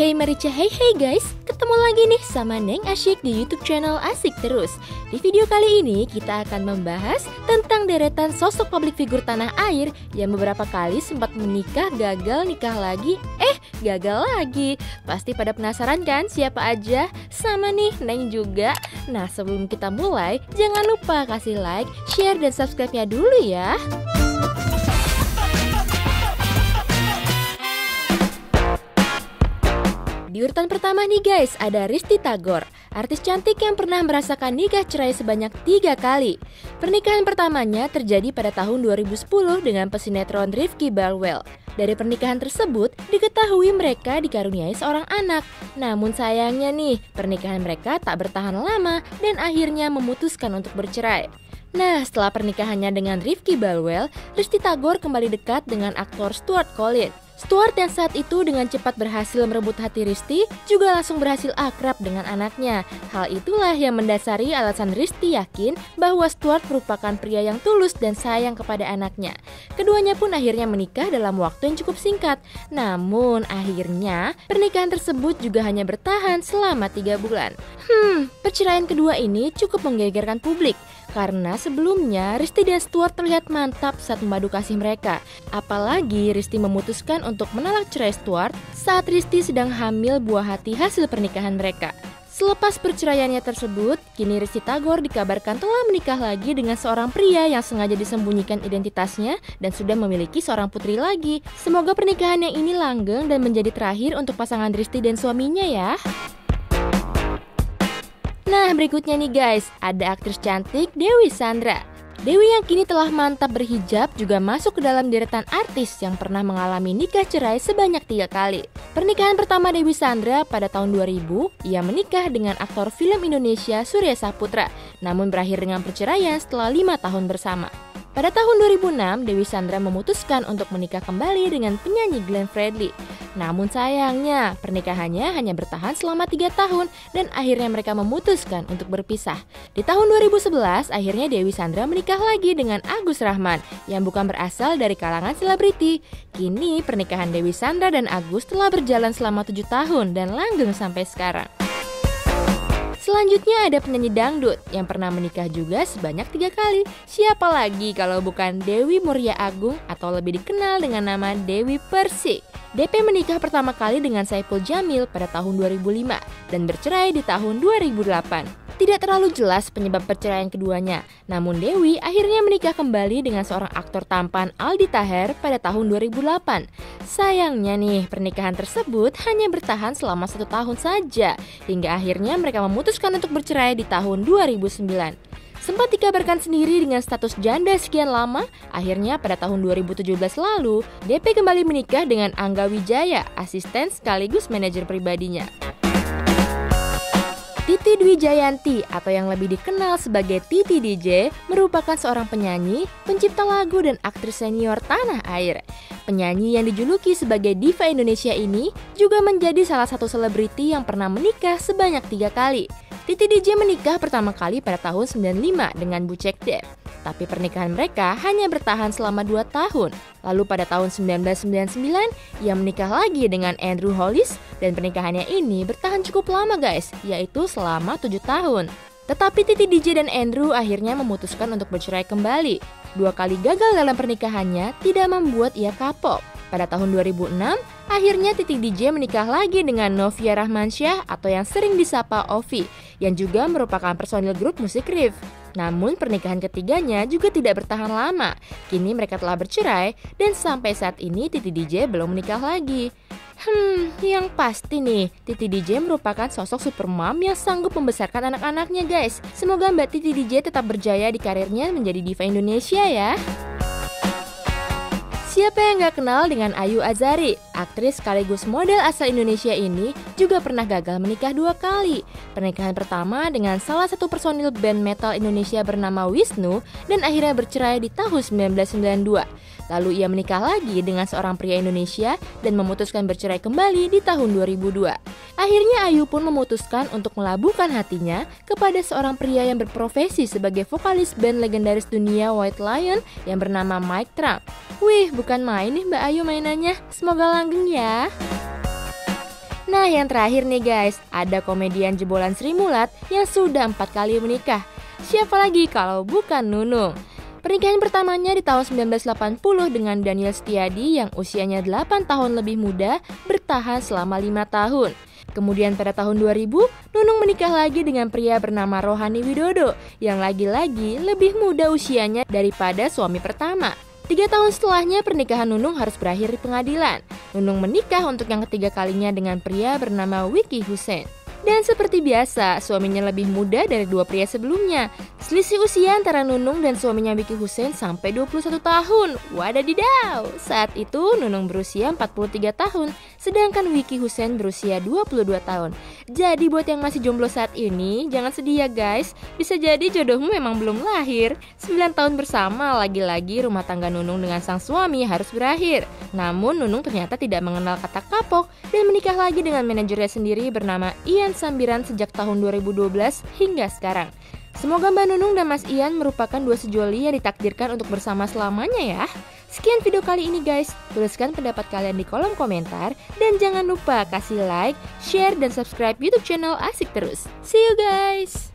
Hey Marica, hey guys, ketemu lagi nih sama Neng Asyik di YouTube channel Asik Terus. Di video kali ini kita akan membahas tentang deretan sosok publik figur tanah air yang beberapa kali sempat menikah, gagal, nikah lagi, gagal lagi. Pasti pada penasaran kan siapa aja? Sama nih, Neng juga. Nah, sebelum kita mulai, jangan lupa kasih like, share, dan subscribe-nya dulu ya. Di urutan pertama nih guys, ada Risty Tagor, artis cantik yang pernah merasakan nikah cerai sebanyak 3 kali. Pernikahan pertamanya terjadi pada tahun 2010 dengan pesinetron Rifky Balwell. Dari pernikahan tersebut, diketahui mereka dikaruniai seorang anak. Namun sayangnya nih, pernikahan mereka tak bertahan lama dan akhirnya memutuskan untuk bercerai. Nah, setelah pernikahannya dengan Rifky Balwell, Risty Tagor kembali dekat dengan aktor Stuart Collins. Stuart yang saat itu dengan cepat berhasil merebut hati Risty juga langsung berhasil akrab dengan anaknya. Hal itulah yang mendasari alasan Risty yakin bahwa Stuart merupakan pria yang tulus dan sayang kepada anaknya. Keduanya pun akhirnya menikah dalam waktu yang cukup singkat. Namun akhirnya pernikahan tersebut juga hanya bertahan selama 3 bulan. Perceraian kedua ini cukup menggegerkan publik. Karena sebelumnya Risty dan Stuart terlihat mantap saat memadu kasih mereka. Apalagi Risty memutuskan untuk menolak cerai Stuart saat Risty sedang hamil buah hati hasil pernikahan mereka. Selepas perceraiannya tersebut, kini Risty Tagor dikabarkan telah menikah lagi dengan seorang pria yang sengaja disembunyikan identitasnya dan sudah memiliki seorang putri lagi. Semoga pernikahan yang ini langgeng dan menjadi terakhir untuk pasangan Risty dan suaminya ya. Nah, berikutnya nih guys, ada aktris cantik Dewi Sandra. Dewi yang kini telah mantap berhijab juga masuk ke dalam deretan artis yang pernah mengalami nikah cerai sebanyak 3 kali. Pernikahan pertama Dewi Sandra pada tahun 2000, ia menikah dengan aktor film Indonesia Surya Saputra, namun berakhir dengan perceraian setelah 5 tahun bersama. Pada tahun 2006, Dewi Sandra memutuskan untuk menikah kembali dengan penyanyi Glenn Fredly. Namun sayangnya, pernikahannya hanya bertahan selama 3 tahun dan akhirnya mereka memutuskan untuk berpisah. Di tahun 2011, akhirnya Dewi Sandra menikah lagi dengan Agus Rahman yang bukan berasal dari kalangan selebriti. Kini pernikahan Dewi Sandra dan Agus telah berjalan selama 7 tahun dan langgeng sampai sekarang. Selanjutnya ada penyanyi dangdut yang pernah menikah juga sebanyak 3 kali. Siapa lagi kalau bukan Dewi Muria Agung atau lebih dikenal dengan nama Dewi Persik. DP menikah pertama kali dengan Saipul Jamil pada tahun 2005 dan bercerai di tahun 2008. Tidak terlalu jelas penyebab perceraian keduanya, namun Dewi akhirnya menikah kembali dengan seorang aktor tampan Aldi Taher pada tahun 2008. Sayangnya nih, pernikahan tersebut hanya bertahan selama 1 tahun saja, hingga akhirnya mereka memutuskan untuk bercerai di tahun 2009. Sempat dikabarkan sendiri dengan status janda sekian lama, akhirnya pada tahun 2017 lalu, DP kembali menikah dengan Angga Wijaya, asisten sekaligus manajer pribadinya. Titi Dwi Jayanti atau yang lebih dikenal sebagai Titi DJ merupakan seorang penyanyi, pencipta lagu dan aktris senior tanah air. Penyanyi yang dijuluki sebagai diva Indonesia ini juga menjadi salah satu selebriti yang pernah menikah sebanyak 3 kali. Titi DJ menikah pertama kali pada tahun 95 dengan Bucek Dev. Tapi pernikahan mereka hanya bertahan selama 2 tahun. Lalu pada tahun 1999, ia menikah lagi dengan Andrew Hollis dan pernikahannya ini bertahan cukup lama guys, yaitu selama 7 tahun. Tetapi Titi DJ dan Andrew akhirnya memutuskan untuk bercerai kembali. 2 kali gagal dalam pernikahannya tidak membuat ia kapok. Pada tahun 2006, akhirnya Titi DJ menikah lagi dengan Novia Rahmansyah atau yang sering disapa Ovi, yang juga merupakan personil grup musik Rif. Namun pernikahan ketiganya juga tidak bertahan lama. Kini mereka telah bercerai dan sampai saat ini Titi DJ belum menikah lagi. Yang pasti nih, Titi DJ merupakan sosok supermom yang sanggup membesarkan anak-anaknya guys. Semoga Mbak Titi DJ tetap berjaya di karirnya menjadi diva Indonesia ya. Siapa yang gak kenal dengan Ayu Azhari? Aktris sekaligus model asal Indonesia ini juga pernah gagal menikah 2 kali. Pernikahan pertama dengan salah satu personil band metal Indonesia bernama Wisnu dan akhirnya bercerai di tahun 1992. Lalu ia menikah lagi dengan seorang pria Indonesia dan memutuskan bercerai kembali di tahun 2002. Akhirnya Ayu pun memutuskan untuk melabuhkan hatinya kepada seorang pria yang berprofesi sebagai vokalis band legendaris dunia White Lion yang bernama Mike Trump. Wih, bukan main nih Mbak Ayu mainannya, semoga langgeng ya. Nah yang terakhir nih guys, ada komedian jebolan Sri Mulat yang sudah 4 kali menikah. Siapa lagi kalau bukan Nunung? Pernikahan pertamanya di tahun 1980 dengan Daniel Setiadi yang usianya 8 tahun lebih muda bertahan selama 5 tahun. Kemudian pada tahun 2000, Nunung menikah lagi dengan pria bernama Rohani Widodo yang lagi-lagi lebih muda usianya daripada suami pertama. 3 tahun setelahnya pernikahan Nunung harus berakhir di pengadilan. Nunung menikah untuk yang ketiga kalinya dengan pria bernama Wiki Hussein. Dan seperti biasa, suaminya lebih muda dari 2 pria sebelumnya. Selisih usia antara Nunung dan suaminya Wiki Hussein sampai 21 tahun. Wadadidaw! Saat itu Nunung berusia 43 tahun, sedangkan Wiki Hussein berusia 22 tahun. Jadi buat yang masih jomblo saat ini, jangan sedih ya guys. Bisa jadi jodohmu memang belum lahir. 9 tahun bersama, lagi-lagi rumah tangga Nunung dengan sang suami harus berakhir. Namun Nunung ternyata tidak mengenal kata kapok dan menikah lagi dengan manajernya sendiri bernama Ian Sambiran sejak tahun 2012 hingga sekarang. Semoga Mbak Nunung dan Mas Ian merupakan 2 sejoli yang ditakdirkan untuk bersama selamanya ya. Sekian video kali ini guys, tuliskan pendapat kalian di kolom komentar dan jangan lupa kasih like, share, dan subscribe YouTube channel Asik Terus. See you guys!